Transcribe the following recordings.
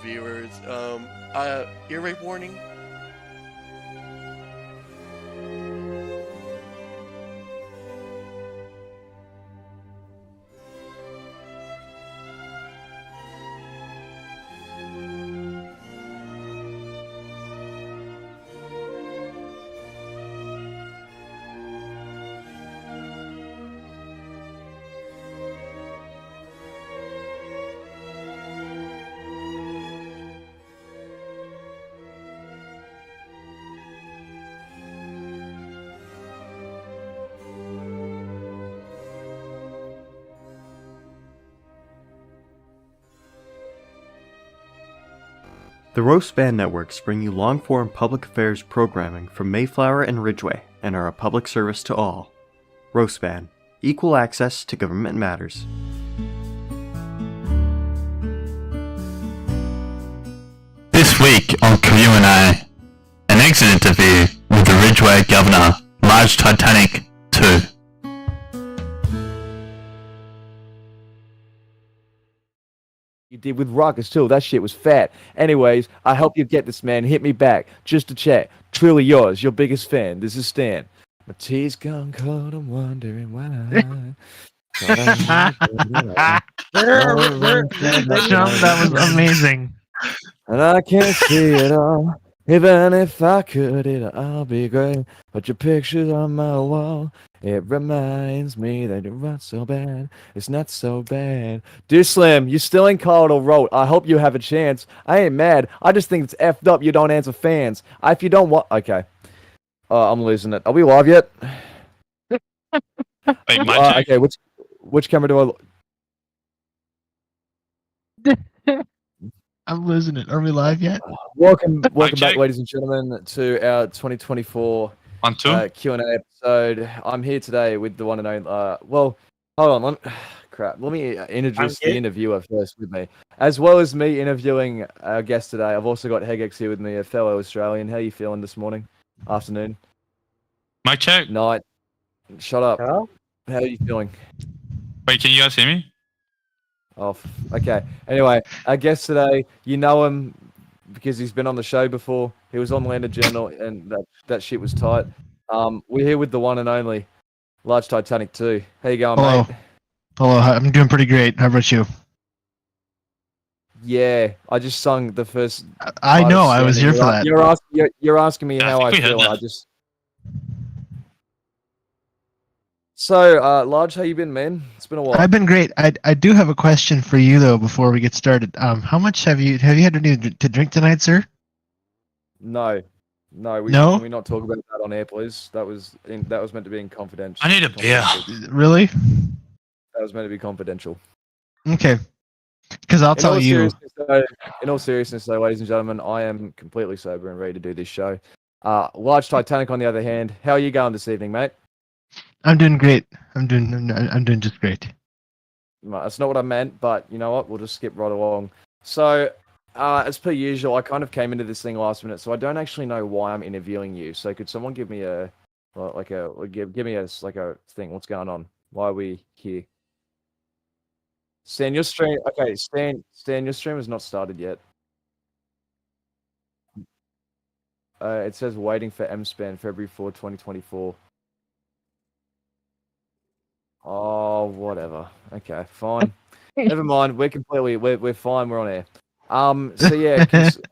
viewers. Ear rape warning. The Roast Band Networks bring you long-form public affairs programming from Mayflower and Ridgeway and are a public service to all. Roast Band, equal access to government matters. This week on Q&A, an exit interview with the Ridgeway Governor, LargeTitanic2. You did with Ruckus too. That shit was fat. Anyways, I hope you get this, man. Hit me back just to chat. Truly yours, your biggest fan. This is Stan. My tea's gone cold. I'm wondering why. That was amazing. And I can't see it all. Even if I could, it'll all be great. But your picture's on my wall. It reminds me that you're not so bad. It's not so bad. Dear Slim, you still ain't called or wrote. I hope you have a chance. I ain't mad. I just think it's effed up you don't answer fans. If you don't want... Okay. I'm losing it. Are we live yet? Wait, my okay, which camera do I... I'm losing it. Are we live yet? Welcome back, check. ladies and gentlemen, to our 2024 1, 2. Q&A episode. I'm here today with the one and only... well, hold on. Crap. Let me introduce the interviewer first with me. As well as me interviewing our guest today, I've also got Hegex here with me, a fellow Australian. How are you feeling this morning? Afternoon? Mic check. Night? Shut up. Huh? How are you feeling? Wait, can you guys hear me? Oh, okay. Anyway, our guest today, you know him because he's been on the show before. He was on Landed Journal, and that shit was tight. We're here with the one and only LargeTitanic2. How you going, Hello. mate? Hello, I'm doing pretty great. How about you? Yeah, I just sung the first. I know, I was here for that. You're asking me Yeah, how I I think we feel. heard I that. just. So, Large, how you been, man? It's been a while. I've been great. I do have a question for you though before we get started. How much have you had to drink tonight, sir? No. No? Can we not talk about that on air, please? That was meant to be in confidential. I need a beer. Really? That was meant to be confidential. Okay. Because I'll tell you. In all seriousness, though, ladies and gentlemen, I am completely sober and ready to do this show. Large Titanic, on the other hand, how are you going this evening, mate? I'm doing great. I'm doing just great. No, that's not what I meant, but you know what? We'll just skip right along. So, as per usual, I kind of came into this thing last minute, so I don't actually know why I'm interviewing you. So, could someone give me give me a thing? What's going on? Why are we here? Stan, your stream. Okay, Stan, your stream has not started yet. It says waiting for M-Span February 4, 2024. Oh, whatever. Okay, fine. Never mind. We're fine. We're on air. So yeah,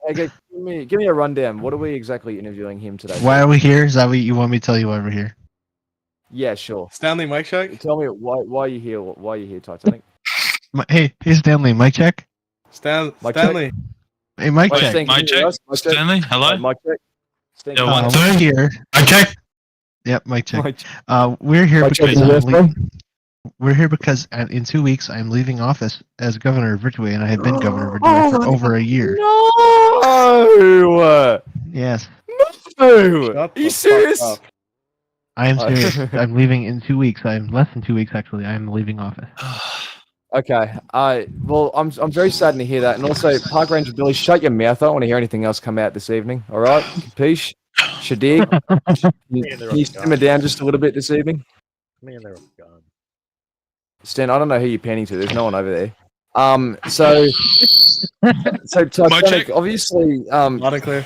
okay, give me a rundown. What are we exactly interviewing him today? Why are we here? Is that what you want me to tell you why we're here? Yeah, sure. Stanley, mic check. Tell me why are you here? Why are you here, Titanic? Hey, Stanley, mic check. Stanley. Hey, mic Wait, check. Stan, can Mic you hear check. us? Mic check? Stanley, hello? Mic check. Stan, Yeah, can you one, hear us? two. We're here. Mic check. Yep, mic check. Mic check. We're here Mic check, because is this one? we're here because in 2 weeks I'm leaving office as governor of Ridgeway, and I have been governor of Ridgeway for over a year. No! Yes, No! Shut Are the you fuck serious? up. I am serious. I'm leaving in 2 weeks. I'm less than 2 weeks actually. I'm leaving office. Okay. Well, I'm very saddened to hear that. And also, Park Ranger Billy, shut your mouth. I don't want to hear anything else come out this evening. All right? Capiche? Shadig? Can you simmer down just a little bit this evening? Me and they're gone. Stan, I don't know who you're panning to. There's no one over there. So check. Titanic, obviously, Loud and clear.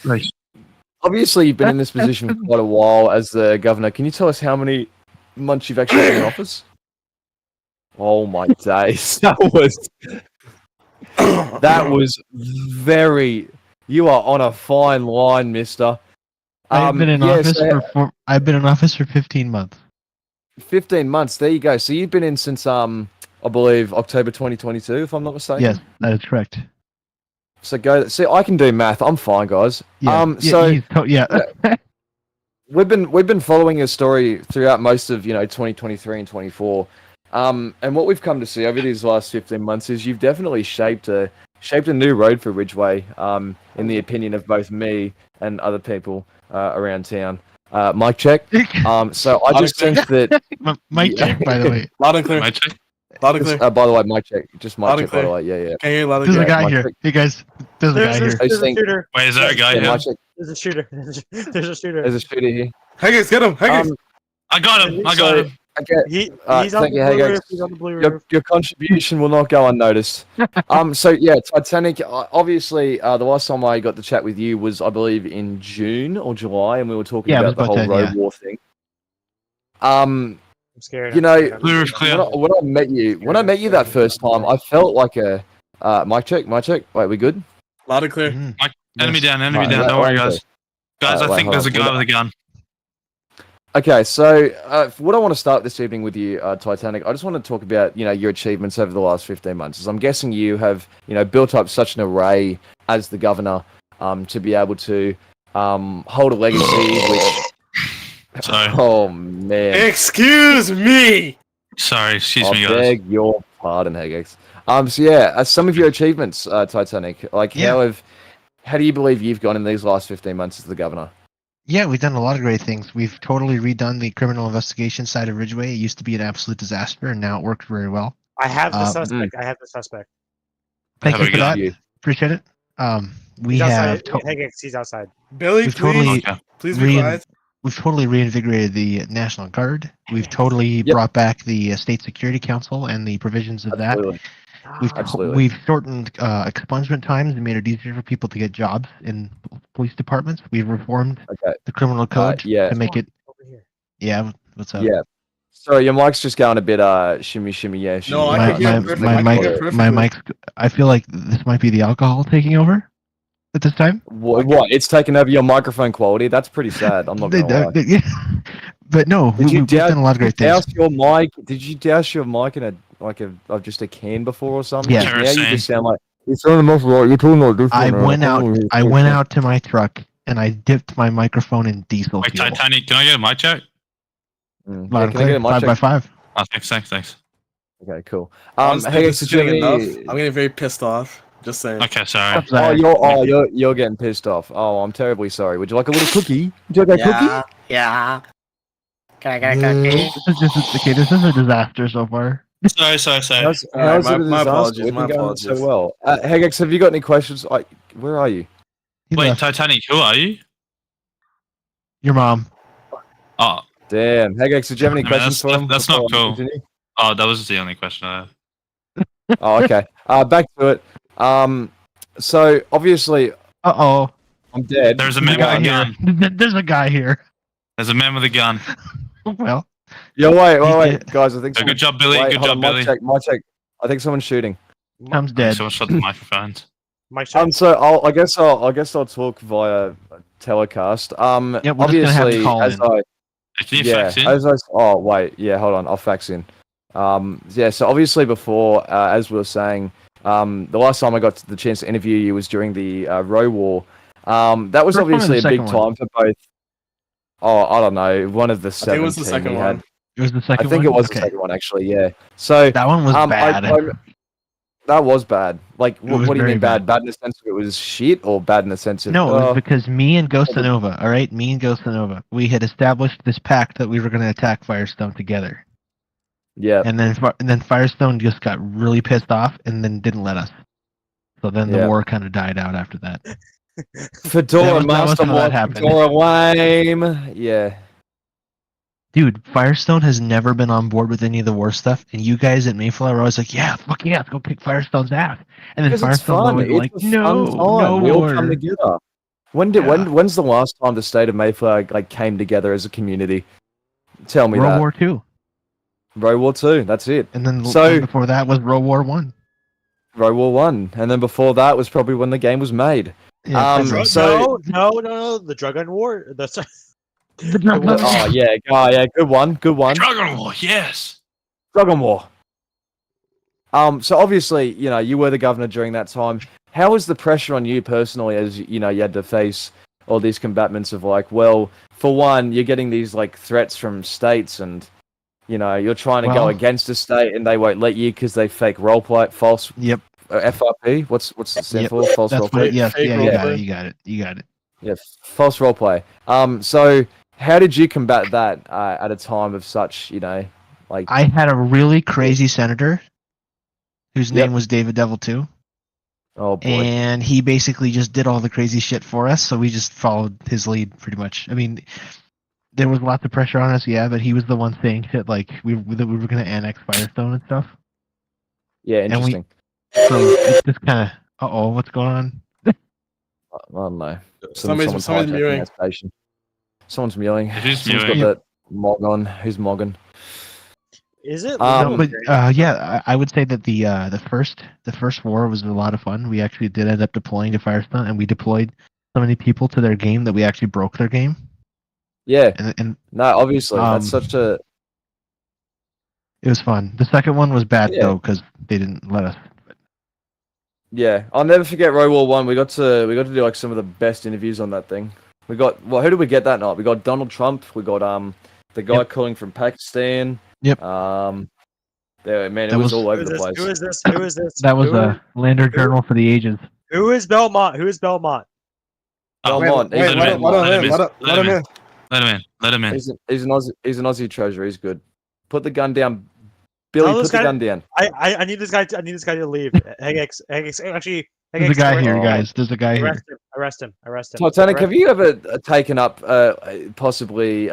Right. obviously you've been in this position for quite a while as the governor. Can you tell us how many months you've actually been in office? Oh my days, that was very. You are on a fine line, Mister. I've been in office I've been in office for 15 months. 15 months. There you go. So you've been in since I believe October 2022, if I'm not mistaken. Yes, that is correct. So go. See, I can do math. I'm fine, guys. Yeah. We've been following your story throughout most of 2023 and 24. And what we've come to see over these last 15 months is you've definitely shaped a new road for Ridgeway. In the opinion of both me and other people around town. Mic check. So I just think that Mic check, by the way. Loud and clear. My check. Loud and clear. by the way, mic check. Just mic Loud check. and By the clear. way, yeah. Can you hear loud and There's a clear? guy mic here. check. Hey guys, there's a guy here. I just There's a think- shooter. Wait, is there a guy Yeah, here? mic check. There's a shooter. There's a shooter. There's a shooter here. Higgins, get him. Higgins. I got him. I got So- him. Okay. He's on thank the you, blue hey, roof. guys. He's on the blue Your, roof. your contribution will not go unnoticed. So yeah, Titanic. Obviously, the last time I got to chat with you was, I believe, in June or July, and we were talking Yeah, it about the was whole about road then, war thing. I'm scared. You know, Blue roof clear. when I met you that first time, I felt like a mic check. Wait, we good? Loud and clear. Mhm. Enemy down. Enemy Right, down. right, Don't worry, right, guys. Guys, Right, I think hold there's a on. guy with a gun. Okay, so what I want to start this evening with you, Titanic, I just want to talk about your achievements over the last 15 months. As I'm guessing you have built up such an array as the governor to be able to hold a legacy. Which Sorry. oh man, Excuse me. Sorry. Excuse I me, guys. beg your pardon, Hagex. So yeah, some of your achievements, Titanic. Like Yeah. how do you believe you've gone in these last 15 months as the governor? Yeah, we've done a lot of great things. We've totally redone the criminal investigation side of Ridgeway. It used to be an absolute disaster, and now it works very well. I have the Mm. suspect. I have the suspect. Thank Have you a for gun. that. You. Appreciate it. We He's have outside. Higgins, he's outside. Billy, We've please. totally- Okay. Please be Rein- quiet. we've totally reinvigorated the National Guard. We've totally brought back the State Security Council and the provisions of that. Absolutely. Absolutely. We've shortened expungement times and made it easier for people to get jobs in police departments. We've reformed Okay. the criminal code yeah. to make it. Over here. Yeah, what's up? Yeah. Sorry, your mic's just going a bit shimmy shimmy. Yeah. Shimmy, No, I my, can hear my, perfect- my I can mic, hear my perfectly. mic's. I feel like this might be the alcohol taking over at this time. What? It's taken over your microphone quality. That's pretty sad. I'm not gonna lie. But no, we've done a lot of great things. Douse your mic? Did you douse your mic in of just a can before or something? Yeah. Now you Kerosene. just sound like you're throwing them off. You're talking like this. I went out to my truck and I dipped my microphone in diesel Wait, fuel. Titanic, can I get a mic check? Mm. Loud Yeah, and can I get a clear, mic 5 check? by 5. Oh, thanks. Okay, cool. Honestly, Hey, this is getting Jimmy- enough. I'm getting very pissed off. Just saying. Okay, sorry. You're getting pissed off. Oh, I'm terribly sorry. Would you like a little cookie? Would you like a cookie? Yeah. Can I get a cookie? This is a disaster so far. Sorry. How's Alright, it my a disaster? apologies, We've my been going apologies. so well. Hegex, have you got any questions? Where are you? He Wait, left. Titanic, who are you? Your mom. Oh, Damn. Hegex, did you have any I mean, questions for him? that's before not I cool. continue? that was the only question I had. Oh, okay. Back to it. So obviously Uh-oh. I'm dead. There's a There's man with a gun. There's a guy here. There's a man with a gun. Well, Yo, wait, guys. I think. So good job, Billy. Wait, Good hold job, on, Billy. Mic check. I think someone's shooting. Tom's dead. Someone shot the microphones. Mike, check. So I guess I'll talk via telecast. Yeah, we're just gonna have Obviously, to call as in. Can you fax in? oh wait, yeah, hold on, I'll fax in. Yeah, so obviously before, as we were saying, the last time I got the chance to interview you was during the Row War. That was First one or obviously the a big second one? time for both. Oh, I don't know, one of the I think seven. it was the second one. It was the second I think one? it was Okay. the second one actually. Yeah. So That one was bad. that was bad. Like, It was what do you very mean bad? bad. Bad in the sense of it was shit, or bad in the sense of No, it was oh, because me and Ghost Nova, all right? Me and Ghost Nova, we had established this pact that we were going to attack Firestone together. yeah, And then Firestone just got really pissed off and then didn't let us. So then the Yeah. war kind of died out after that. Fedora that was Master how that Mod, happened. Fedora lame. Yeah. Dude, Firestone has never been on board with any of the war stuff, and you guys at Mayflower are always like, yeah, fuck yeah, let's go kick Firestone's ass. And then Because it's Firestone's fun. always It's like, a no, fun no time. We all come war. together. When's the last time the state of Mayflower like came together as a community? Tell me World that. War II. World War Two. That's it. And then So- before that was World War One. World War One, and then before that was probably when the game was made. Yeah, Drug- so- no, the drug and war. That's Oh yeah, good one. Dragon War, yes. Dragon War. So obviously, you were the governor during that time. How was the pressure on you personally, as you had to face all these combatments of like, well, for one, you're getting these like threats from states, and you're trying to go Well- against a state, and they won't let you because they fake roleplay, false Yep. FRP. What's the stand Yep. for? False That's roleplay. what. Yes. Fake Yeah. roleplay. You got it. Yeah, false roleplay. So how did you combat that at a time of such, like? I had a really crazy senator whose Yep. name was David Devil 2. Oh boy. And he basically just did all the crazy shit for us, so we just followed his lead pretty much. I mean, there was lots of pressure on us, yeah, but he was the one saying shit like that we were going to annex Firestone and stuff. Yeah, and we- interesting. So it's just kind of, what's going on? I don't know. Somebody's hijacking mewing. our station. Someone's mewing. Who's Someone's mewing? got that mog on. Who's mogging? Is it? No, but yeah, I would say that the first war was a lot of fun. We actually did end up deploying to Firestone, and we deployed so many people to their game that we actually broke their game. Yeah. And No, obviously that's such a. it was fun. The second one was bad Yeah. though because they didn't let us. Yeah, I'll never forget World War One. We got to do like some of the best interviews on that thing. We got who did we get that night? We got Donald Trump. We got the guy Yep. calling from Pakistan. Yep. There, man, it That was was- all Who over is the this? place. Who is this? Who is this? That was Who- a Lander Journal for the ages. Who is Belmont? Who is Belmont? Oh, Belmont. Wait, he's wait, an let him in. Let him in. Let him in. He's an Aussie treasure. He's good. Put the gun down, Billy. Tell Put this the guy- gun down. I need this guy. I need this guy to leave. Hegex. Actually, There's a Hegex, guy arrest here, him. guys. There's a guy here. Arrest him. Arrest him. Titanic, Arrest have you ever taken up possibly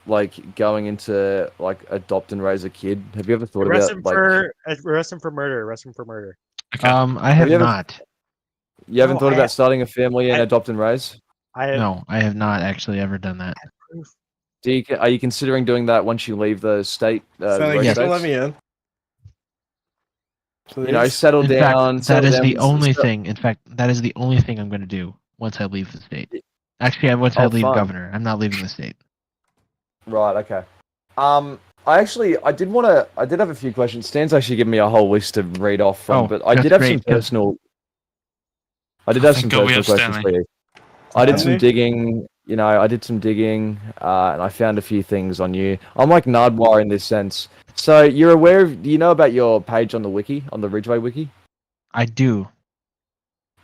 like going into like adopt and raise a kid? Have you ever thought Arrest about him like for arrest him for murder. Arrest him for murder. Okay. I have you ever- not. you haven't No, thought I- about starting a family and I- adopt and raise? I have No, I have not actually ever done that. proof. Are you considering doing that once you leave the state? Titanic, road you yes. still states? let me in. Please? Settle In down. fact, that is settle the down, only so- thing. In fact, that is the only thing I'm going to do once I leave the state. Actually, once I Oh, leave fun. governor, I'm not leaving the state. Right. Okay. I did have a few questions. Stan's actually given me a whole list to read off from, Oh, but I that's did have great, some 'cause- personal. I did have Thank some God we personal have questions Stanley. for you. I did some Stanley? digging. I did some digging, and I found a few things on you. I'm like Nardwar in this sense. So you're aware of? Do you know about your page on the wiki, on the Ridgeway wiki? I do.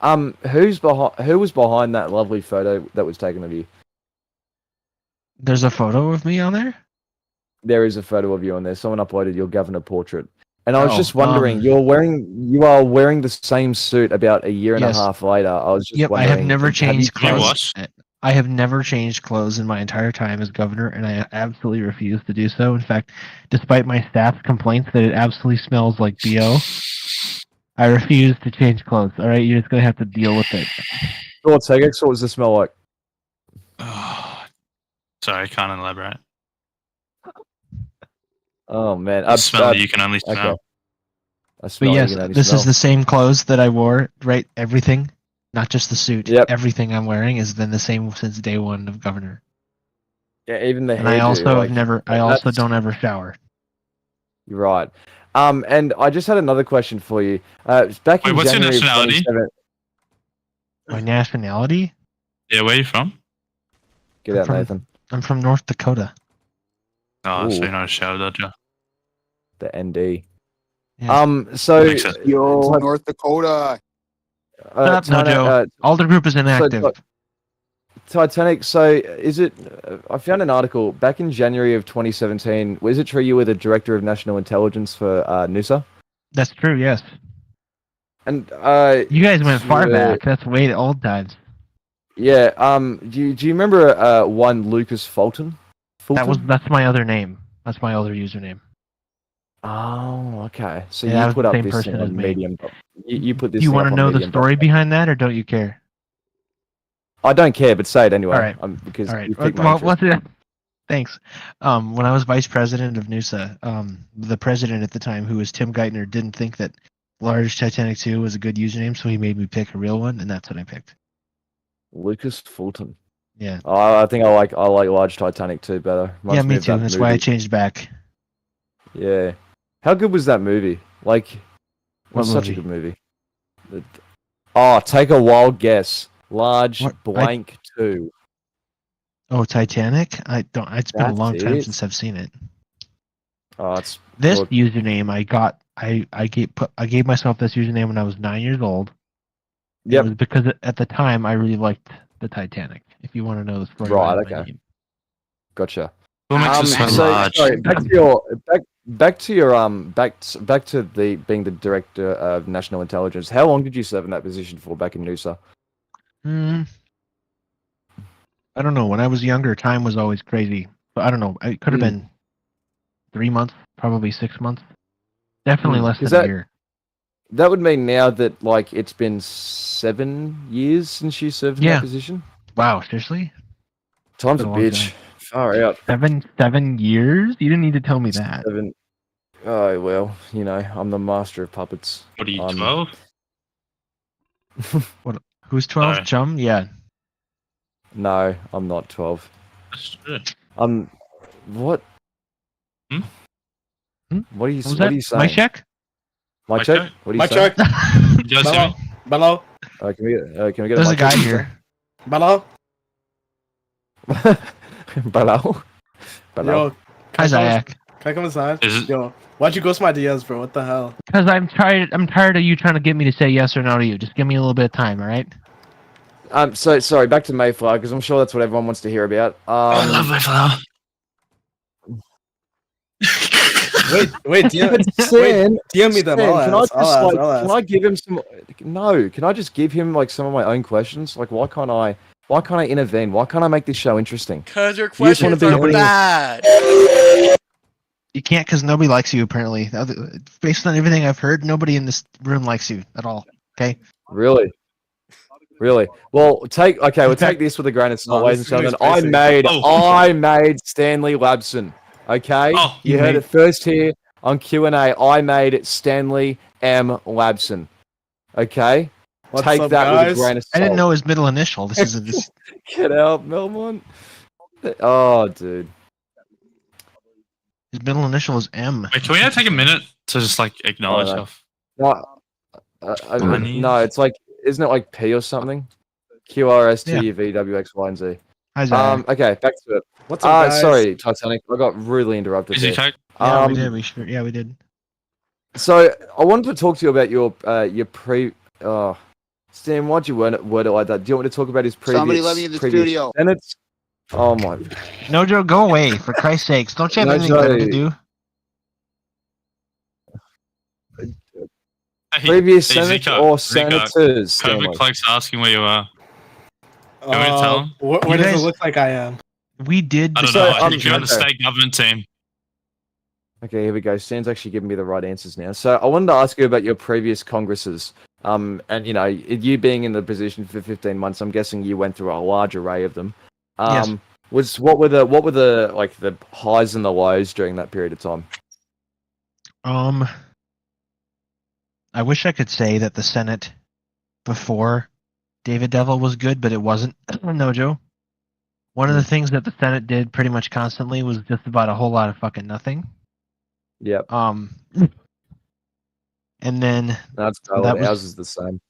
Who was behind that lovely photo that was taken of you? There's a photo of me on there. There is a photo of you on there. Someone uploaded your governor portrait. And I was Oh, just wondering, you are wearing the same suit about a year and Yes. a half later. I was just Yep, I wondering. have never changed Have you clothes. watched? I have never changed clothes in my entire time as governor, and I absolutely refuse to do so. In fact, despite my staff's complaints that it absolutely smells like BO, I refuse to change clothes. All right, you're just gonna have to deal with it. Thoughts, Hegex? What does it smell like? Sorry, I can't elaborate. Oh man, The smell you can only smell. okay. I But smell it, yes, you can only this smell. is the same clothes that I wore. Right, everything, not just the suit. Yep. Everything I'm wearing has been the same since day one of governor. Yeah, even the And I hairdo, also like, have never. I that's- also don't ever shower. You're right. And I just had another question for you. Back in Wait, what's your January of nationality? 27 My nationality? Yeah, where are you from? Get out, from- Nathan. I'm from North Dakota. Oh, so Ooh. you're not a shower dodger. The ND. Yeah. So Makes sense. Yo, North Dakota. Shut up, Nojo. Alder Group is inactive. Titanic. So is it? I found an article back in January of 2017. Was it true you were the director of national intelligence for NUSA? That's true. Yes. And You guys went far Yeah. back. That's way old times. yeah. Do you remember one Lucas Fulton? Fulton? That's my other name. That's my other username. Oh, okay. So Yeah, that you was put the up same this person thing as on me. Medium. You put this Do you thing want up to on know the Medium. story behind that, or don't you care? I don't care, but say it anyway. All right. Because All right. you piqued my Well, interest. what's it? Thanks. When I was vice president of NUSA, the president at the time, who was Tim Geithner, didn't think that LargeTitanic2 was a good username, so he made me pick a real one, and that's what I picked. Lucas Fulton. Yeah. I think I like Large Titanic 2 better. Yeah, Reminds me of too. that That's why I movie. changed back. Yeah. How good was that movie? Like, it What was such a movie? good movie. Take a wild guess. Large What? blank 2. Oh, Titanic? I don't. It's been a That's long time it? since I've seen it. Oh, it's This look, username I gave myself this username when I was 9 years old. Yep. It was because at the time I really liked the Titanic. If you want to know the story Right, behind my okay. name. Gotcha. What makes it so So large? sorry, back to your back to the being the director of national intelligence. How long did you serve in that position for back in NUSA? I don't know. When I was younger, time was always crazy. But I don't know. It could have been 3 months, probably 6 months. Definitely less 'Cause than a year. That would mean now that like it's been 7 years since you served in Yeah. that position. Wow, seriously? Time's a Been a long bitch. time. Far out. 7 years? You didn't need to tell me that. 7. Oh well, I'm the master of puppets. What are you, Um, 12? Who's 12? Sorry. Chum? Yeah. No, I'm not 12. That's good. What? Hmm? What are you? What was What that? are you saying? My check? My My check? check? What are you My saying? check. You guys hear Bello. me? Bello. Can we get There's a a guy mic check, here. Bello. sir? Hello. Hello. Yo. Hi, Can I come Zach. Can I come inside? Is it- Yo. Why'd you ghost my DMs, bro? What the hell? Because I'm tired of you trying to get me to say yes or no to you. Just give me a little bit of time, all right? So sorry. Back to Mayflower because I'm sure that's what everyone wants to hear about. I love my flower. Wait, DM, Stan, DM me them. Stan, I'll can I ask. just I'll like, ask. can I give him some? No, can I just give him like some of my own questions? Like, why can't I? Why can't I intervene? Why can't I make this show interesting? Cause your You just wanna questions be are nobody- bad. You can't because nobody likes you, apparently. Based on everything I've heard, nobody in this room likes you at all. Okay? Really? Really? Well, take fact- this with a grain of salt, No, ladies and this is gentlemen. crazy. I made Stanley Labson. Okay, Oh, you heard it first here on Q&A. I made Stanley M. Labson. Okay, What's take up, that guys? with a grain of salt. I didn't know his middle initial. This is this. Get out, Melmont. Oh, dude. His middle initial is M. Wait, can we take a minute to just like acknowledge no. how No, Funny. no, it's like, isn't it like P or something? Q R S T U V W X Y and Z. Hi, Zach. Okay, back to it. What's up, guys? Sorry, Titanic. I got rudely interrupted Easy there. check? Yeah, we did. We did. So I wanted to talk to you about your pre. Stan, why'd you word it like that? Do you want me to talk about his previous? Somebody let me in the previous studio. Senates? Oh my! Nojo, go away, for Christ's sakes. Don't you have anything Nojo. better to do? Hey, Previous hey, Senates Zika, or Zika, senators? COVID Stanley? Clerk's asking where you are. You want me to tell him? Where You does guys- it look like I am? We did. I don't So, know. I think you're on the okay. state government team. Okay, here we go. Stan's actually giving me the right answers now. So I wanted to ask you about your previous congresses. And you being in the position for 15 months, I'm guessing you went through a large array of them. Yes. What were the like the highs and the lows during that period of time? I wish I could say that the Senate before David Devil was good, but it wasn't. Nojo. One of the things that the Senate did pretty much constantly was just about a whole lot of fucking nothing. Yep, And then that's that valid. was- Ours is the same.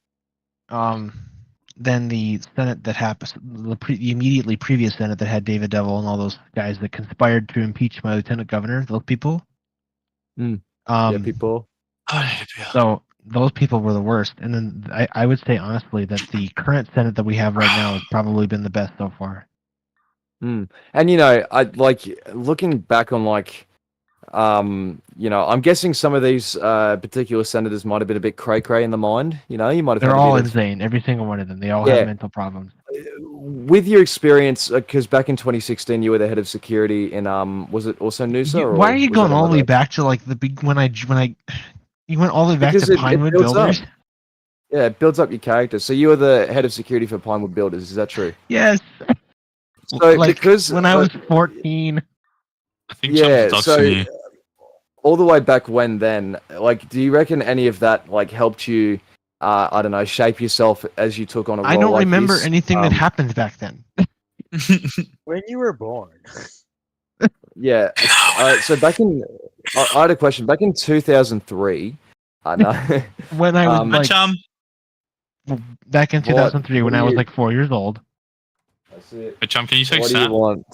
then the Senate that happened, the immediately previous Senate that had David Devil and all those guys that conspired to impeach my lieutenant governor, those people. Yeah, people. So those people were the worst. And then I would say honestly that the current Senate that we have right now has probably been the best so far. And I like looking back on like I'm guessing some of these particular senators might have been a bit cray-cray in the mind. You might have. They're had a all bit of- insane. Every single one of them. They all Yeah. have mental problems. With your experience, because back in 2016 you were the head of security in was it also Noosa? Or Why are you was going it all the way another- back to like the big when I you went all the way back Because to it Pinewood builds up. Builders? Yeah, it builds up your character. So you were the head of security for Pinewood Builders. Is that true? Yes. So Like because when I was 14. I think yeah, Chubb's so doxing you. all the way back when then, like, do you reckon any of that like helped you? I don't know, shape yourself as you took on a role I don't like remember this? anything that happened back then. When you were born. Yeah. So back in, I had a question. Back in 2003, I know. When I was Um, My like chum. back in What- 2003 when what I do was you- like 4 years old. That's it. My chum, can you check What do you Snap? want?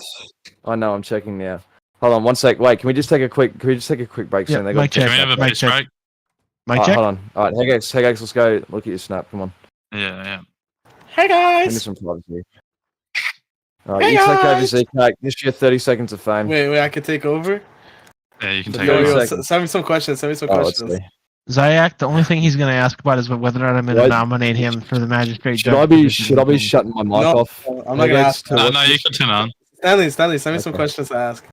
I know. I'm checking now. Hold on one sec. Wait, can we just take a quick? Can we just take a quick break? Yeah, soon? They mic got Can we have a Mic piss check. break? Mic Alright, check. hold on. All right, Hegex, let's go look at your snap. Come on. Yeah. Hey Give me guys. some privacy. All right, Hey, you take over, guys! Zcac. This is your 30 seconds of fame. Wait, I can take over. Yeah, you can The take yo, it. yo, over. seconds. Send me some questions. Send me some Oh, let's questions. see. Zayak, the only thing he's going to ask about is whether or not I'm going to What? nominate him for the magistrate Should judge I be position. should I be shutting my mic No, off? I'm not gonna Hegex, ask to that. No, watch no, you this? can turn on. Stanley, send me some Okay. questions to ask.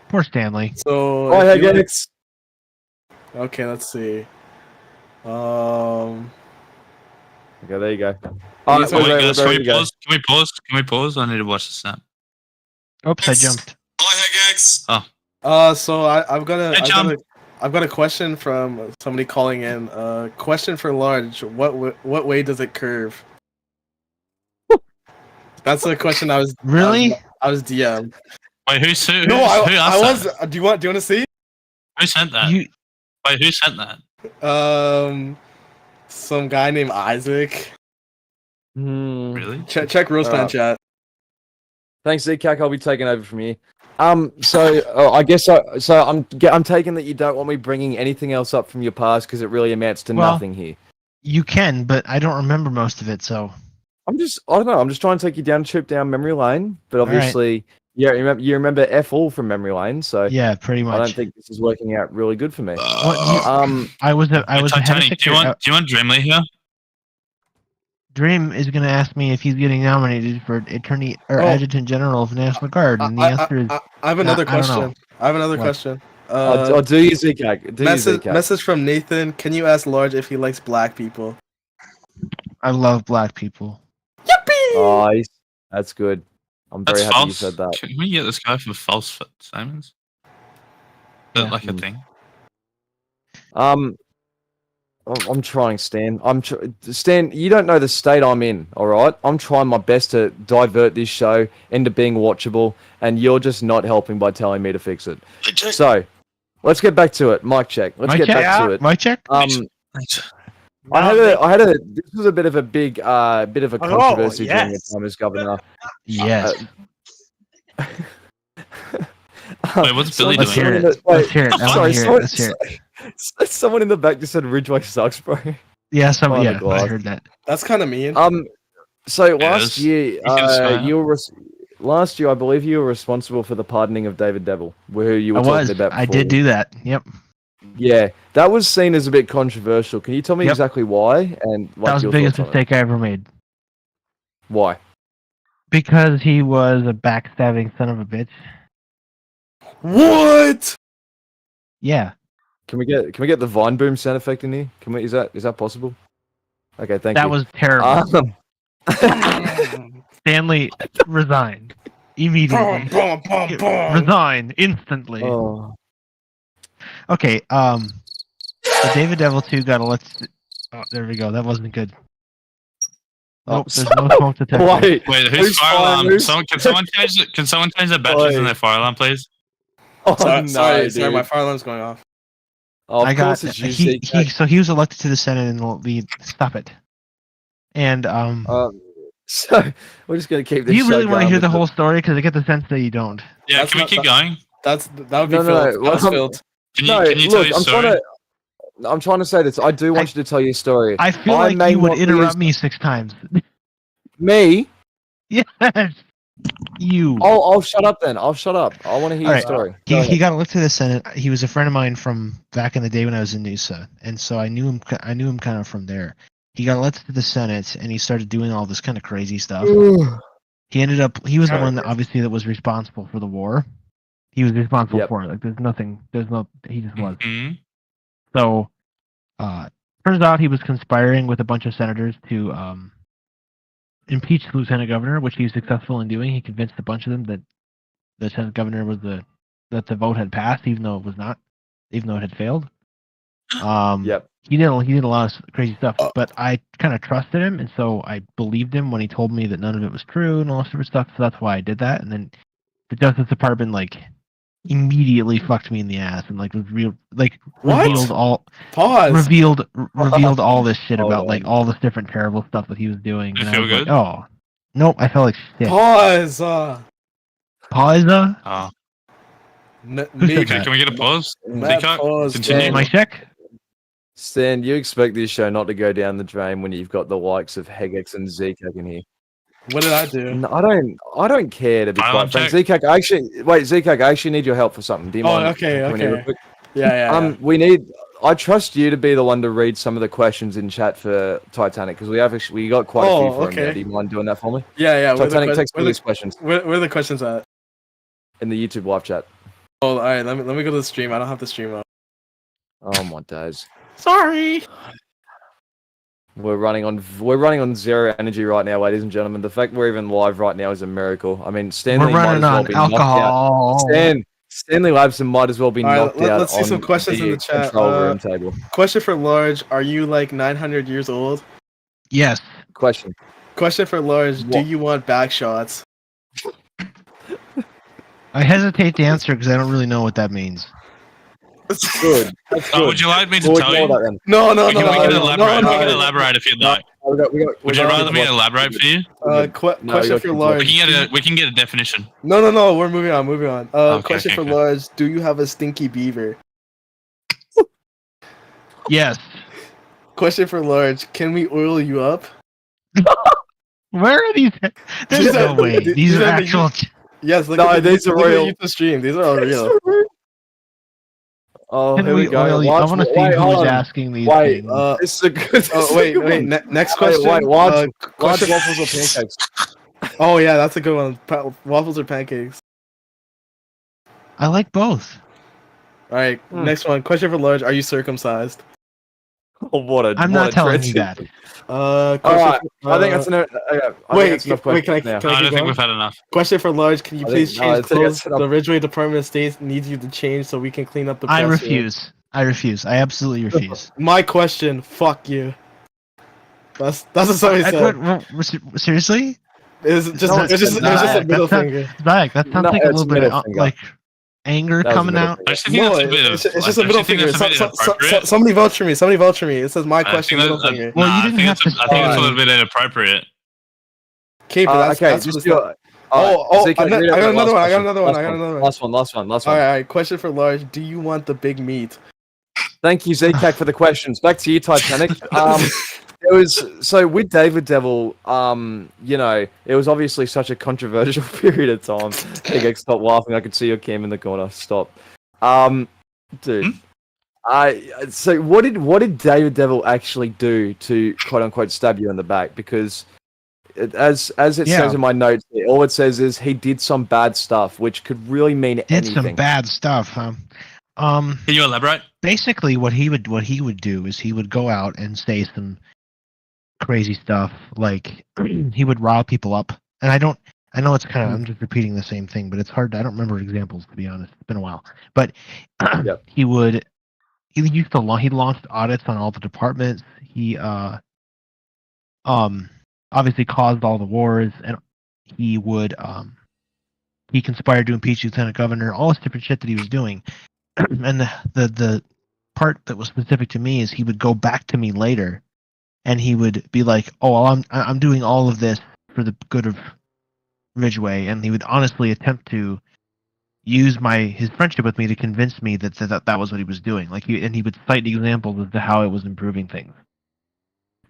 Poor Stanley. So, Oh, if you like- Hegex. okay, let's see. Okay, there you go. Can All you right, say- Oh, we're wait, ready, guys, we're can ready we to go. pause? Can we pause? Can we pause? I need to watch the snap. Oops, I jumped. So I've got Hey, John. I've got a question from somebody calling in. Question for Large. What way does it curve? That's the question I was Really? I was DM. Wait, who asked I was. that? Do you want to see? Who sent that? You Wait, who sent that? Some guy named Isaac. Really? Check Roseman chat. Thanks, Zcac. I'll be taking over from you. So I guess I'm taking that you don't want me bringing anything else up from your past because it really amounts to Well- nothing here. you can, but I don't remember most of it, so I don't know. I'm just trying to take you down a trip down memory lane, but All right. obviously, yeah, you remember F all from memory lane, so yeah, pretty much. I don't think this is working out really good for me. What, I was a head of Titanic, do you security. want Dreamly here? Dream is going to ask me if he's getting nominated for attorney or Oh. adjutant general of National Guard, and the answer is I have another I don't know. question. I have another What? question. I'll do you, Zcac. Do you, Message Zcac. from Nathan. Can you ask Large if he likes black people? I love black people. Nice. That's good. I'm very That's happy you false. said that. Can we get this guy for false Simons? Is that Yeah. like a thing? I'm trying, Stan. Stan, you don't know the state I'm in, all right? I'm trying my best to divert this show into being watchable, and you're just not helping by telling me to fix it. So, let's get back to it. Mic check. Let's Mic get check? back to it. My check? I had a. This was a bit of a big, bit of a controversy during your yes. time as governor. Yes. Wait, what's Billy Let's doing? hear it. Wait, Let's hear it. I sorry, want to hear it. Let's hear it. someone in the back just said Ridgeway sucks, bro. Yeah, Oh my yeah, I God. heard that. That's kind of mean. So Yes. last year, You can smile. last year, I believe you were responsible for the pardoning of David Devil, who you were I talking was. about before. I did do that. Yep. Yeah, that was seen as a bit controversial. Can you tell me Yep. exactly why? And like, That was the your biggest thoughts on it? mistake I ever made. Why? Because he was a backstabbing son of a bitch. What? Yeah. Can we get the Vine Boom sound effect in here? Is that possible? Okay, thank you. That was terrible. Stanley resigned immediately. Boom, boom, boom, boom. Resign instantly. oh, Okay. The David Devil 2 got elected. Oh, there we go. That wasn't good. Oh, Nope, there's no smoke detector. wait. Wait, Who's whose fire alarm? firing? Can someone change the batteries in Oi. their fire alarm, please? Oh, Sorry, no, sorry, dude. my fire alarm's going off. Oh, of I got course it's you, so he was elected to the Senate and the stop it. And So we're just gonna keep do this. you really show want to going hear with the whole story? Because I get the sense that you don't. Yeah, That's can we not- keep going? That would be No, filled. no, That was well, filled. Can No, you tell look, your I'm story? I'm trying to say this. I do want you to tell your story. I feel I like may you would not be interrupt as- me 6 times. Me? Yes. You. I'll shut up then. I'll shut up. I want to hear All your right. story. He got elected to the Senate. He was a friend of mine from back in the day when I was in NUSA, and so I knew him. I knew him kind of from there. He got elected to the Senate, and he started doing all this kind of crazy stuff. He ended up. He was the one that obviously that was responsible for the war. He was responsible Yep. for it. Like there's nothing. There's no. He just was. Mhm. So, turns out he was conspiring with a bunch of senators to impeach the lieutenant governor, which he was successful in doing. He convinced a bunch of them that the lieutenant governor was that the vote had passed, even though it was not, even though it had failed. Yep. He did a lot of crazy stuff, but I kind of trusted him, and so I believed him when he told me that none of it was true and all this different stuff. So that's why I did that. And then the Justice Department immediately fucked me in the ass and revealed all Pause. revealed all this shit Hold about on. all this different terrible stuff that he was doing. Did it And I feel was good? like, oh, nope, I felt like shit. Pause. Pause. Oh. Who said Me, that? Can we get a pause? Matt, Zika, pause. continue. My check. Stan, you expect this show not to go down the drain when you've got the likes of Hegex and Zcac in here. What did I do? No, I don't care to be Silent quite frank. Zcac, Zcac, I actually need your help for something. Do you mind? Okay, coming in real okay. quick? Yeah. We I trust you to be the one to read some of the questions in chat for Titanic because we got quite a few for him. Now. Do you mind doing that for me? Yeah. Titanic, text me these questions Where are the questions at? in the YouTube live chat. Oh, all right. Let me go to the stream. I don't have the stream up. Oh my days. Sorry. We're running on zero energy right now, ladies and gentlemen. The fact we're even live right now is a miracle. I mean, Stanley We're might as running well on be knocked alcohol. out. Stanley Labson might as well be All right, knocked out. let's see some questions in the chat. Control room table. Question for Large: are you like 900 years old? Yes. Question. Question for Large: do What? you want back shots? I hesitate to answer because I don't really know what that means. Good. That's good. Would you like me to We'll tell you? ignore that then. No. We can elaborate if you'd like. We got- Would you rather me elaborate for you? Question for Large: We can get a definition. No. We're moving on. Question for Large: do you have a stinky beaver? Yes. Question for Large: can we oil you up? Where are these? There's no way. These are actual. Yes. Look No, at these are look at real. the YouTube stream. These are all real. Oh, Can here we we go. oil you? I want to see Wait, who's hold on. asking these Wait, things. this is a good. Oh wait. Next question. Wait, large Question. waffles or pancakes? Oh yeah, that's a good one. Waffles or pancakes? I like both. All right. Next one. Question for Large: are you circumcised? Oh, what a. I'm not telling you that. All right. I think that's enough. Wait, enough wait, can I I don't think we've had enough. Question for Large: can you I please think- no, I change think clothes? that's enough. The Ridgeway Department of State needs you to change so we can clean up the I press room. refuse. I refuse. I absolutely refuse. My question: fuck you. That's what somebody said. Seriously? It's just No, it's just Zach, a middle that's not- finger. Zach, that sounds No, like a it's little bit middle of finger. like anger That was a coming middle out. finger. I just think No, that's a bit of. it's just a middle finger. Inappropriate. Somebody vouch for me. Somebody vouch for me. It says my question, middle I finger. Well, you I didn't think have it's to I think it's a say- little bit inappropriate. Okay, but Okay, that's just what's do not- it. Oh, Zeke, I read got out the another one. I got last another one. I got another one. Last one. All right. Question for Large: do you want the big meat? Thank you, Zcac, for the questions. Back to you, Titanic. It was so with David Devil. It was obviously such a controversial period of time. Hegex, stop laughing. I could see your cam in the corner. Stop. Dude. So what did David Devil actually do to quote unquote stab you in the back? Because as it says in my notes, all it says is he did some bad stuff, which could really mean Did anything. some bad stuff, huh? Can you elaborate? Basically, what he would do is he would go out and say some crazy stuff, like he would rile people up. And I know it's kind of I'm just repeating the same thing, but it's hard. I don't remember examples, to be honest. It's been a while. But Yep. he launched audits on all the departments. He obviously caused all the wars, and he conspired to impeach Lieutenant Governor, all this different shit that he was doing. And the part that was specific to me is he would go back to me later, and he would be like, "Oh, well, I'm doing all of this for the good of Ridgeway," and he would honestly attempt to use his friendship with me to convince me that was what he was doing. Like he would cite examples as to how it was improving things.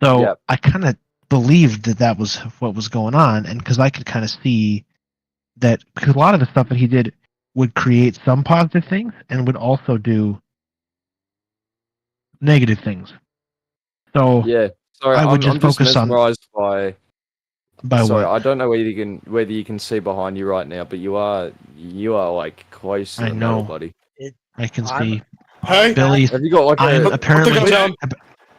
So Yep. I kind of believed that that was what was going on, and because I could kind of see that, because a lot of the stuff that he did would create some positive things and would also do negative things. So Yeah. Sorry, I would just I'm just focus on mesmerized by. Sorry, what I don't know whether you can see behind you right now, but you are like close to I the metal, know. buddy. I can I'm- see. Hey, Billy, Have you got like I'm a? apparently. gun down.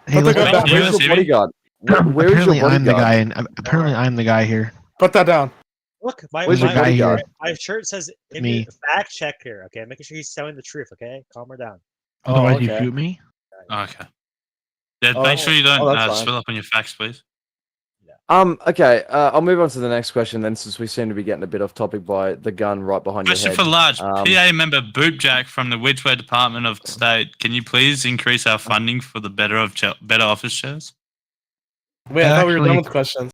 Hey, Put the listen, gun down. Where's your bodyguard? Where is your apparently I'm the bodyguard? guy, and apparently I'm the guy here. put that down. Look, Where's your guy bodyguard? here? my shirt says Me. fact check here. Okay, making sure he's telling the truth. Okay, calm her down. Otherwise, okay. you shoot me. Okay. Yeah, Oh, make sure you don't that's fine. spill up on your facts, please. Okay, I'll move on to the next question then, since we seem to be getting a bit off topic by the gun right behind Question your for head. Large. PA member Boopjack from the Ridgeway Department of State. Can you please increase our funding for the better office chairs? Wait, I thought we were done Actually- with questions.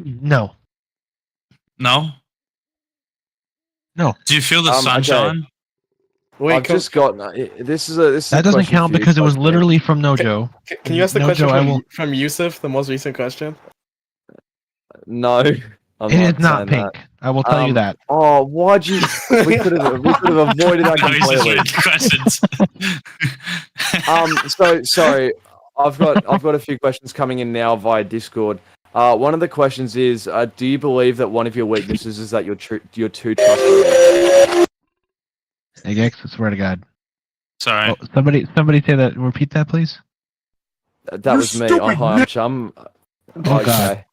No. No? No. Do you feel the Okay. sunshine? Wait, I've just got this is a That doesn't count because it was literally from Nojo. can you ask the No, question Joe, I from, will- from Yusuf, the most recent question? No, I'm It is not saying pink. that. I will tell you that. Oh, why'd you? We could have avoided that No, he's just completely. reading questions. So sorry, I've got a few questions coming in now via Discord. One of the questions is, do you believe that one of your weaknesses is that you're too trustworthy? Hey, Gex, I swear to God. Sorry. Oh, somebody say that. Repeat that, please. That was me. Oh, hi, I'm Chum. Oh, God.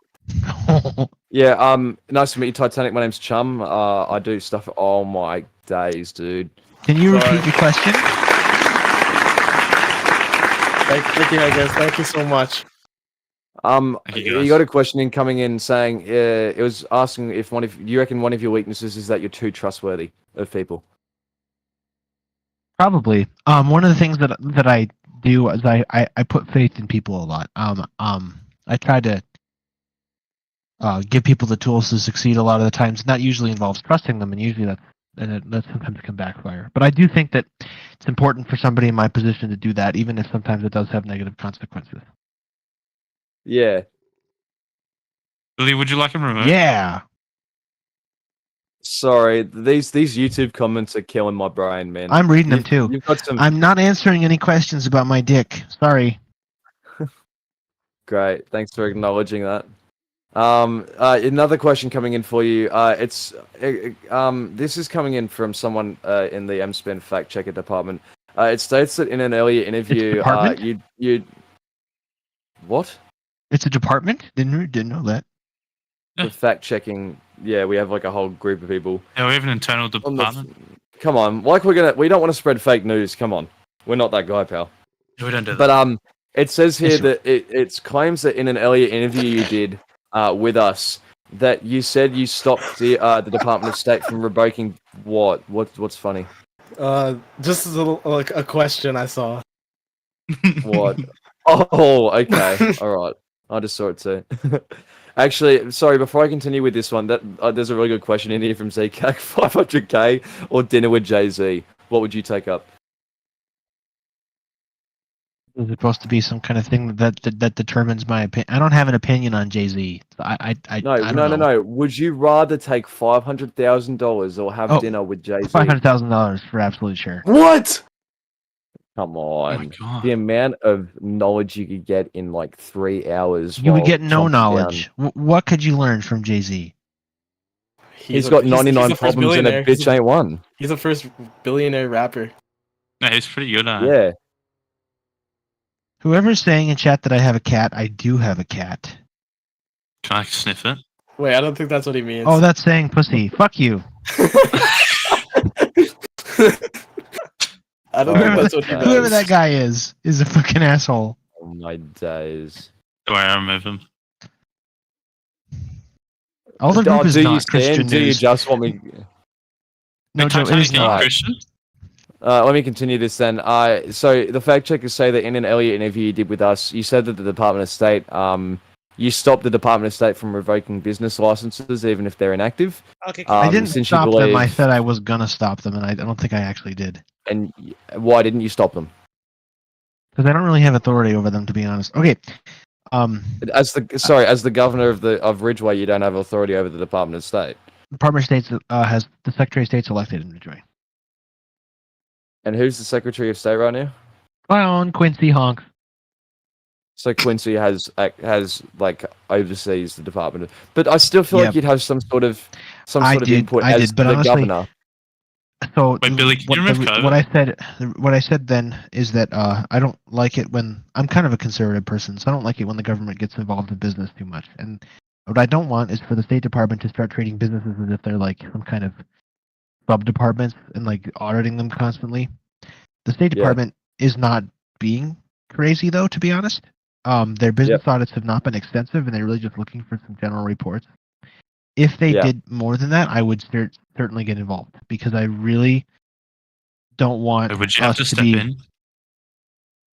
Yeah. Nice to meet you, Titanic. My name's Chum. I do stuff. Oh my days, dude. Can you Sorry. repeat your question? Thank you, I guess. Thank you so much. Thank you, You guys. got a question in coming in saying it was asking if you reckon one of your weaknesses is that you're too trustworthy of people. Probably. One of the things that I do is I put faith in people a lot. I try to give people the tools to succeed a lot of the times. And that usually involves trusting them, and usually that sometimes can backfire. But I do think that it's important for somebody in my position to do that, even if sometimes it does have negative consequences. Yeah. Billy, would you like him removed? Yeah. Sorry, these YouTube comments are killing my brain, man. I'm reading them too. You've got some I'm not answering any questions about my dick. Sorry. great. Thanks for acknowledging that. Another question coming in for you. This is coming in from someone in the MSPN fact checker department. It states that in an earlier interview, department? you what? It's a department? Didn't know that. The fact checking. Yeah, we have like a whole group of people. Yeah, we have an internal on the- department. Come on, like we don't want to spread fake news. Come on, we're not that guy, pal. Yeah, we don't do that. But it says here Yes, that it claims that in an earlier interview you did with us that you said you stopped the Department of State from revoking what? What's funny? Just like a question I saw. What? Oh, okay, all right. I just saw it too. Actually, sorry. Before I continue with this one, that there's a really good question in here from ZCAC. 500k or dinner with Jay Z? What would you take up? Is it supposed to be some kind of thing that determines my opinion? I don't have an opinion on Jay Z. I don't know. No. Would you rather take $500,000 or have Oh, dinner with Jay Z? $500,000 for absolute sure. What? Come Oh my on. God. The amount of knowledge you could get in like 3 hours. You would while get no chomping knowledge. down. What could you learn from Jay Z? He's got 99 the first problems and a billionaire. bitch ain't one. He's the first billionaire rapper. No, he's pretty good at it. Yeah. Whoever's saying in chat that I have a cat, I do have a cat. Can I sniff it? Wait, I don't think that's what he means. Oh, that's saying pussy. Fuck you. I don't think that's what he Whoever does. that guy is a fucking asshole. Oh my days. Don't worry, I'll remove him. All the group is do you not Christian stand? Do you news. just want me? No, Hey, Joe, it Titanic, is are you not. Christian? Let me continue this then. So the fact checkers say that in an earlier interview you did with us, you said that the Department of State, you stopped the Department of State from revoking business licenses even if they're inactive. Okay, I didn't since you stop them. I believe- said I was gonna stop them, and I don't think I actually did. And why didn't you stop them? Because I don't really have authority over them, to be honest. Okay, As the governor of Ridgeway, you don't have authority over the Department of State. Department of State has the Secretary of State's elected in Ridgeway. And who's the Secretary of State right now? Clown Quincy Honks. So Quincy has like oversees the department, but I still feel like you'd have some sort of input as but the honestly, governor. So Wait, Billy, can you remove COVID? what I said then is that I don't like it when I'm kind of a conservative person, so I don't like it when the government gets involved in business too much. And what I don't want is for the State Department to start treating businesses as if they're like some kind of sub departments and like auditing them constantly. The State Department is not being crazy though, to be honest. Their business audits have not been extensive, and they're really just looking for some general reports. If they did more than that, I would certainly get involved because I really don't want. Would you have to step in?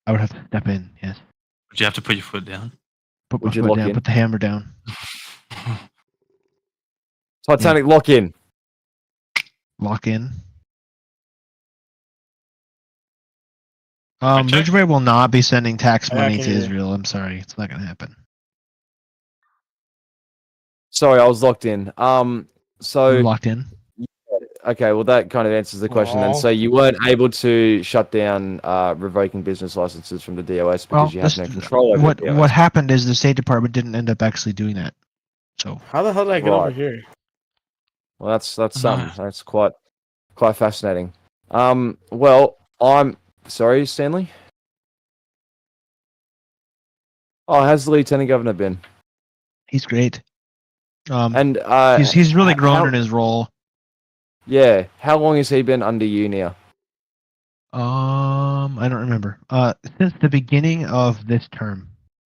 I would have to step in. Yes. Would you have to put your foot down? Put my foot down. Put the hammer down. Titanic, lock in. Lock in. Ridgeway will not be sending tax money to Israel. I'm sorry, it's not going to happen. Sorry, I was locked in. So you're locked in. Okay, well that kind of answers the question then. So you weren't able to shut down revoking business licenses from the DOS because you have no control over it. What happened is the State Department didn't end up actually doing that. So how the hell did I get over here? Well, that's something. That's quite fascinating. Well, I'm sorry, Stanley. Oh, how's the Lieutenant Governor been? He's great. And he's really grown in his role. Yeah, how long has he been under you now? I don't remember. Since the beginning of this term,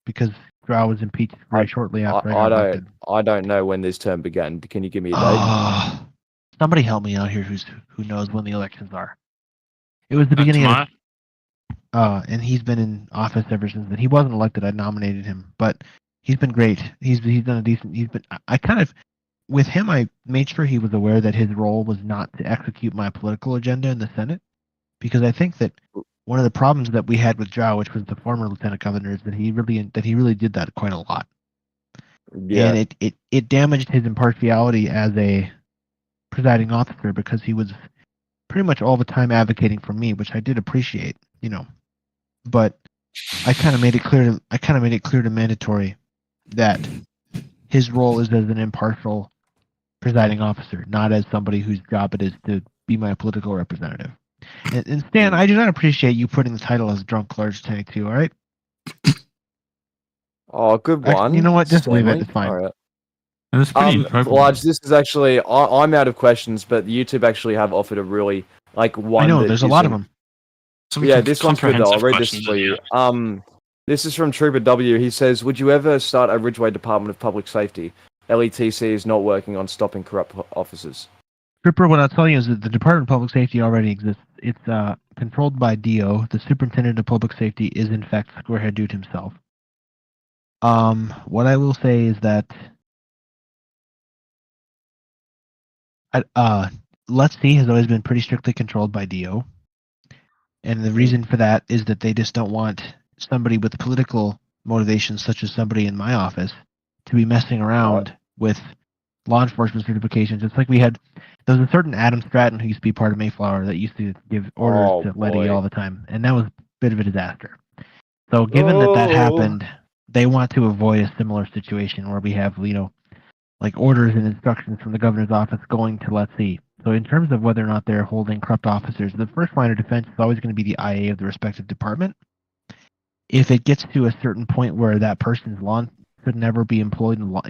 because Drow was impeached very shortly after I got elected. I don't know when this term began. Can you give me a date? Somebody help me out here who knows when the elections are. It was the beginning of and he's been in office ever since then. He wasn't elected. I nominated him, but he's been great. He's done a decent. I kind of with him. I made sure he was aware that his role was not to execute my political agenda in the Senate, because I think that one of the problems that we had with Drow, which was the former lieutenant governor, is that he really did that quite a lot. Yeah. And it damaged his impartiality as a presiding officer, because he was pretty much all the time advocating for me, which I did appreciate, But I kind of made it clear to Mandatory that his role is as an impartial presiding officer, not as somebody whose job it is to be my political representative. And Stan, I do not appreciate you putting the title as Drunk LargeTitanic2, all right? Oh, good one. Actually, you know what? Just leave it. It's fine. All right. That's pretty Large, this is actually... I'm out of questions, but YouTube actually have offered a really, one... I know, there's a lot of them. This one's good, though. I'll read this for you. This is from Trooper W. He says, would you ever start a Ridgeway Department of Public Safety? LETC is not working on stopping corrupt officers. Trooper, what I'll tell you is that the Department of Public Safety already exists. It's controlled by DO. The Superintendent of Public Safety is, in fact, Squarehead Dude himself. What I will say is that Let's See has always been pretty strictly controlled by DO. And the reason for that is that they just don't want somebody with political motivations, such as somebody in my office, to be messing around with law enforcement certifications. It's like there was a certain Adam Stratton who used to be part of Mayflower that used to give orders to Letty all the time, and that was a bit of a disaster. So given that happened, they want to avoid a similar situation where we have, orders and instructions from the governor's office going to Let's See. So in terms of whether or not they're holding corrupt officers, the first line of defense is always going to be the IA of the respective department. If it gets to a certain point where that person's law could never be employed in law,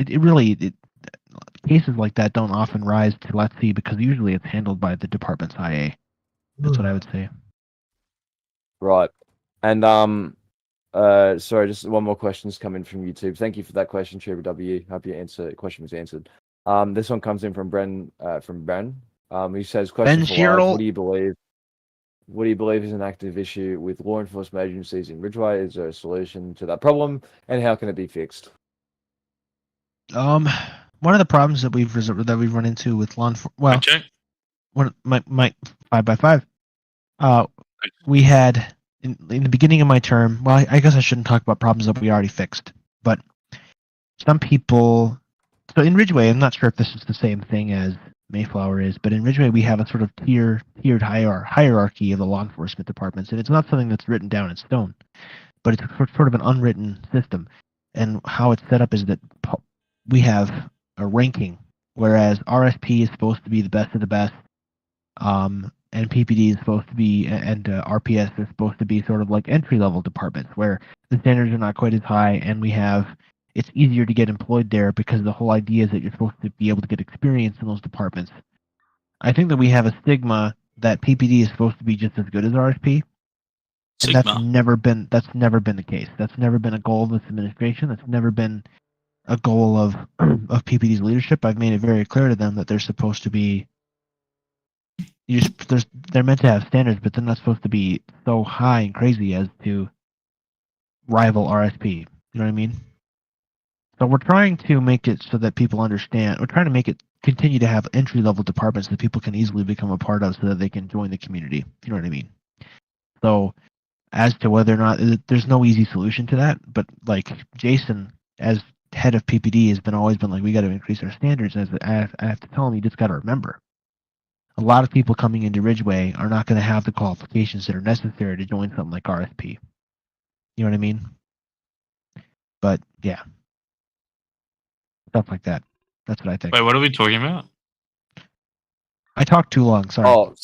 cases like that don't often rise to Let's See, because usually it's handled by the department's IA. That's what I would say. Right. And sorry, just one more question's coming from YouTube. Thank you for that question, Trooper W. Hope your question was answered. This one comes in from Bren. He says, question for Large, what do you believe? What do you believe is an active issue with law enforcement agencies in Ridgeway? Is there a solution to that problem, and how can it be fixed? One of the problems that we've run into with law enforcement, my 5x5, we had in the beginning of my term. Well, I guess I shouldn't talk about problems that we already fixed. But some people, so in Ridgeway, I'm not sure if this is the same thing as Mayflower is, but in Ridgeway we have a sort of tiered hierarchy of the law enforcement departments, and it's not something that's written down in stone, but it's sort of an unwritten system. And how it's set up is that we have a ranking, whereas RSP is supposed to be the best of the best, and PPD is supposed to be, and RPS is supposed to be sort of like entry-level departments where the standards are not quite as high, and it's easier to get employed there because the whole idea is that you're supposed to be able to get experience in those departments. I think that we have a stigma that PPD is supposed to be just as good as RSP, and that's never been the case. That's never been a goal of this administration. That's never been a goal of PPD's leadership. I've made it very clear to them that they're supposed to be. They're meant to have standards, but they're not supposed to be so high and crazy as to rival RSP. You know what I mean? So we're trying to make it so that people understand. We're trying to make it continue to have entry-level departments that people can easily become a part of so that they can join the community. You know what I mean? So as to whether or not, there's no easy solution to that, but like Jason, as head of PPD, has always been like, we got to increase our standards. And I have to tell him, you just got to remember, a lot of people coming into Ridgeway are not going to have the qualifications that are necessary to join something like RSP. You know what I mean? But yeah, stuff like that. That's what I think. Wait, what are we talking about? I talked too long. Sorry. Oh,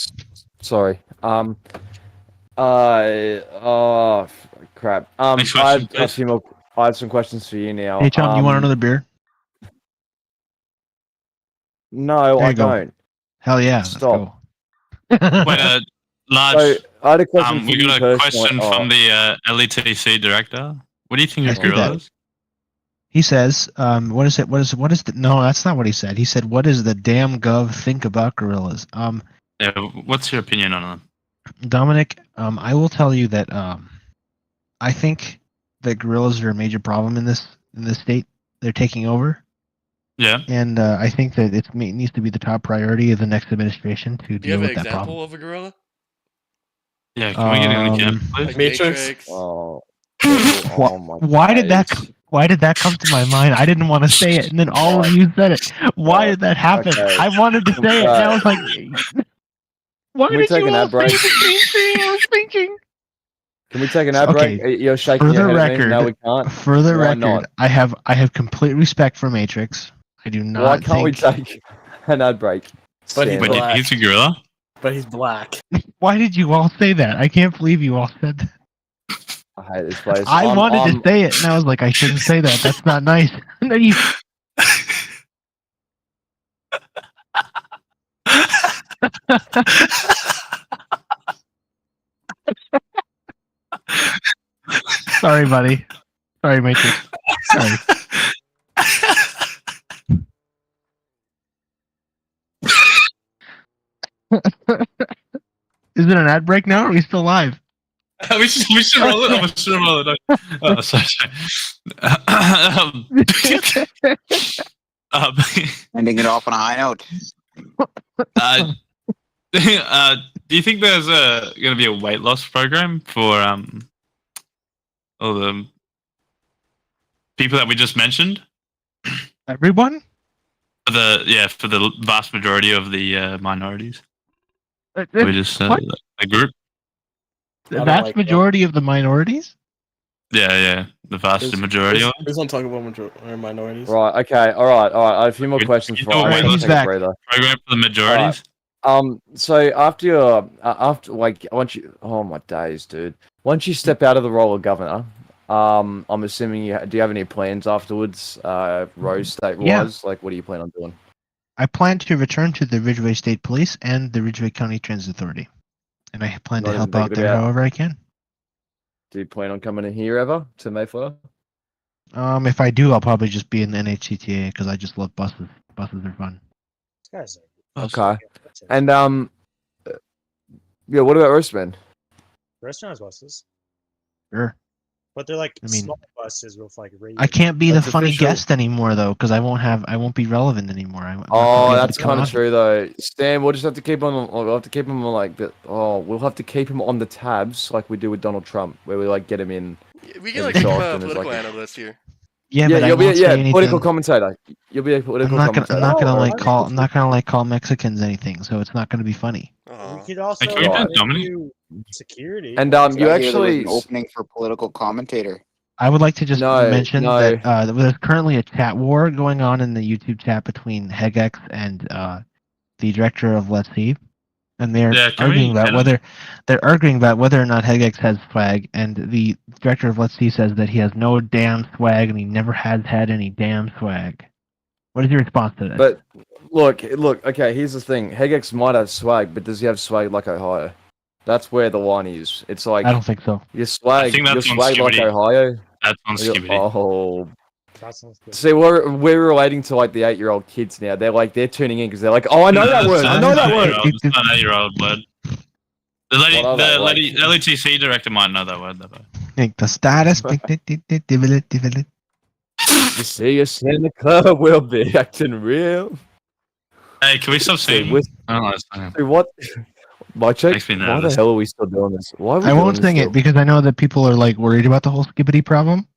sorry. Oh, crap. Next question, I have a few more. I have some questions for you now. Hey, Tom, you want another beer? No, There I you go. don't. Hell yeah. Stop. Let's go. Wait, Large. So, I had a question for We you got a personally. question from the LETC director. What do you think I of see that. gorillas? He says, what is it? What is the, no, that's not what he said. He said, what does the damn gov think about gorillas? Yeah, what's your opinion on them? Dominic, I will tell you that, I think that gorillas are a major problem in this state. They're taking over. Yeah. And I think that it needs to be the top priority of the next administration to Do you deal have an with that example problem. of a gorilla? Yeah, can we get an example, please? Like Matrix? Oh, oh my Why did that? days. Why did that come to my mind? I didn't want to say it, and then all of you said it. Why did that happen? Okay. I wanted to say it, and I was like, "Why Can we did take you an all ad break? say the same thing?" I was thinking. Can we take an ad Okay, break? You're shaking For your the head at me. record, No, we can't. for the Why record, not? I have complete respect for Matrix. I do not Why can't we think. take an ad break? But he's Wait, do you black. think it's a gorilla? But he's black. Why did you all say that? I can't believe you all said that. I hate this place. I wanted to say it, and I was like, I shouldn't say that. That's not nice. And then you. Sorry, buddy. Sorry, Matrix. Sorry. Is it an ad break now, or are we still live? we should roll it. We should roll it. Oh, sorry. Ending it off on a high note. Do you think there's going to be a weight loss program for all the people that we just mentioned? Everyone? For the vast majority of the minorities. We just What? a group. The don't vast like majority of the minorities? Yeah, the vast majority of Please don't talk about minorities. Right. Okay. All right. I have a few more You- questions you for know I what take he's a back. breather. program for the majorities. So after your once you my days, dude. Once you step out of the role of governor, I'm assuming do you have any plans afterwards, Rose state wise? Like, what do you plan on doing? I plan to return to the Ridgeway State Police and the Ridgeway County Transit Authority. And I plan to Not even help out thinking there about- however I can. Do you plan on coming in here ever to Mayflower? If I do, I'll probably just be in the NHCTA because I just love buses. Buses are fun. This guy's Okay. And yeah, what about Roastman? restaurants buses, Sure. but they're like I mean, small buses with like radio. I can't be the That's funny official. guest anymore though because I won't be relevant anymore. I'm not gonna Oh, be able that's to come kind of on. true though. Stan, we'll just have to keep on. We'll have to keep him on like the. Oh, we'll have to keep him on the tabs like we do with Donald Trump, where we like get him in. We can Every like make so him often a there's, political like, analyst here. Yeah, but you'll I won't be say anything. political commentator. You'll be a political commentator. I'm not gonna Oh, like okay. call. I'm not gonna like call Mexicans anything, so it's not gonna be funny. We could also Can we do make Dominic? you security. And Did you I hear there was actually an opening for political commentator. I would like to just No, mention no. that there's currently a chat war going on in the YouTube chat between Hegex and the director of Let's See, and they're Yeah, can arguing we about get whether or not Hegex has swag, and the director of Let's See says that he has no damn swag and he never has had any damn swag. What is your response to this? But look. Okay, here's the thing. Hegex might have swag, but does he have swag like Ohio? That's where the line is. It's like I don't think so. your swag. think Your that's on swag like Skibbity. Ohio. That's on Skibbity. Oh. That sounds good. See, we're relating to like the 8-year-old kids now. They're tuning in because they're like, oh, I know that word. I know that word. It's not an 8-year-old word. The What are they, like? LETC director might know that word, though. Like the status. You see us in the club, we'll be acting real. Hey, can we stop singing? We're- I don't understand. Dude, what? My check. Makes me Why the nervous. hell are we still doing this? Why are we I doing won't this sing it still? because I know that people are like worried about the whole skibbity problem.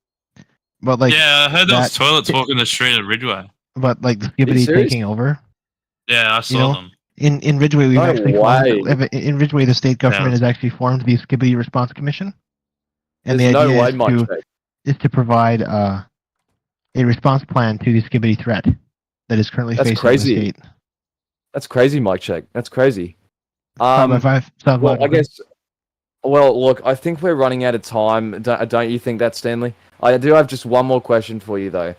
But like, Yeah, I heard there was that- toilets walking the street at Ridgeway. but like the Are you skibbity serious? taking over. Yeah, I saw know, them. In Ridgeway, we've No actually way. formed, in Ridgeway, the state government has actually formed the Skibbity Response Commission, and There's the no idea way, my check. is to provide a response plan to the Skibbity threat that is currently That's facing crazy. the state. That's crazy, Mike Check. That's crazy. 5x5 sounds Well, I logical. guess. Well, look, I think we're running out of time. Don't you think that, Stanley? I do have just one more question for you, though.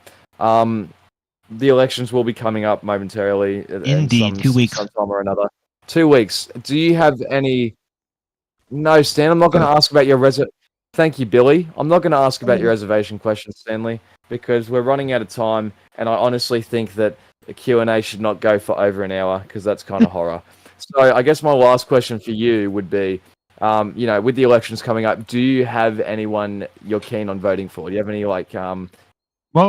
The elections will be coming up momentarily. Indeed, 2 weeks. Sometime or another. 2 weeks. Do you have any? No, Stan. I'm not going to ask about your Thank you, Billy. I'm not going to ask about your reservation question, Stanley, because we're running out of time, and I honestly think that the Q&A should not go for over an hour because that's kind of horror. So I guess my last question for you would be, with the elections coming up, do you have anyone you're keen on voting for? Do you have any Well,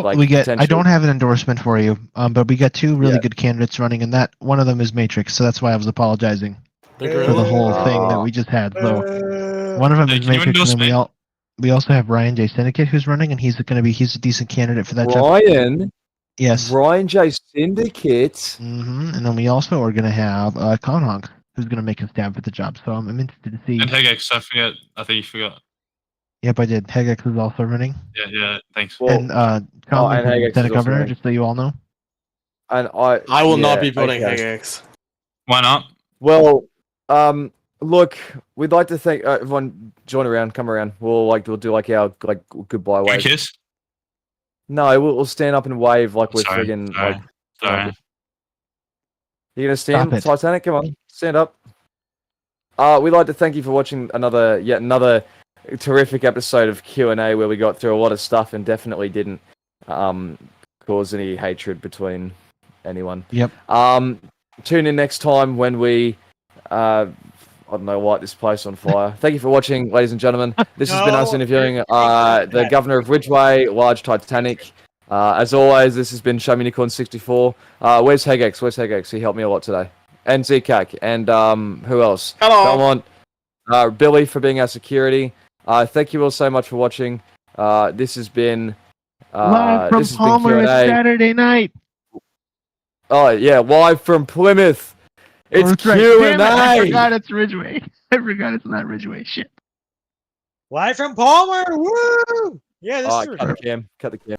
like, we get. I potential- don't have an endorsement for you, but we got two really Yeah. good candidates running, and that one of them is Matrix. So that's why I was apologizing for the whole thing that we just had. So one of them Hey, is can you Matrix, and then endorse we also have Ryan J. Syndicate who's running, and he's a decent candidate for that job. Ryan? Yes. Ryan J. Syndicate? And then we also are going to have Conhonk, who's going to make a stab for the job. So I'm interested to see. And Hegex, I think you forgot. Yep, I did. Hegex is also running. Yeah, thanks. Well, And Conlon and is Hegex Lieutenant is also Governor, running. just so you all know. And I will not be yeah, voting okay. Hegex. Why not? Well, look, we'd like to thank everyone. Join around, come around. We'll do our goodbye Can we wave. kiss? No, we'll stand up and wave like we're Sorry, friggin' sorry, like. sorry. You gonna stand, Stop it. Titanic? Come on, stand up. We'd like to thank you for watching yet another terrific episode of Q&A where we got through a lot of stuff and definitely didn't cause any hatred between anyone. Yep. Tune in next time when we I don't know, light this place on fire. Thank you for watching, ladies and gentlemen. This has been us No, interviewing you're- the governor of Ridgeway, Large Titanic. As always, this has been Show Me Unicorn 64. Where's Hegex? Where's Hegex? He helped me a lot today. And ZCAC. And who else? Hello. Belmont. Billy for being our security. Thank you all so much for watching. This has been Live from this has been Palmer, it's Q&A. Saturday night. Oh yeah, live from Plymouth. It's that's right. Q&A. Damn it, I forgot it's Ridgeway. I forgot it's not Ridgeway. Shit. Live from Palmer. Woo! Yeah, this is Cut the cam. Cut the cam.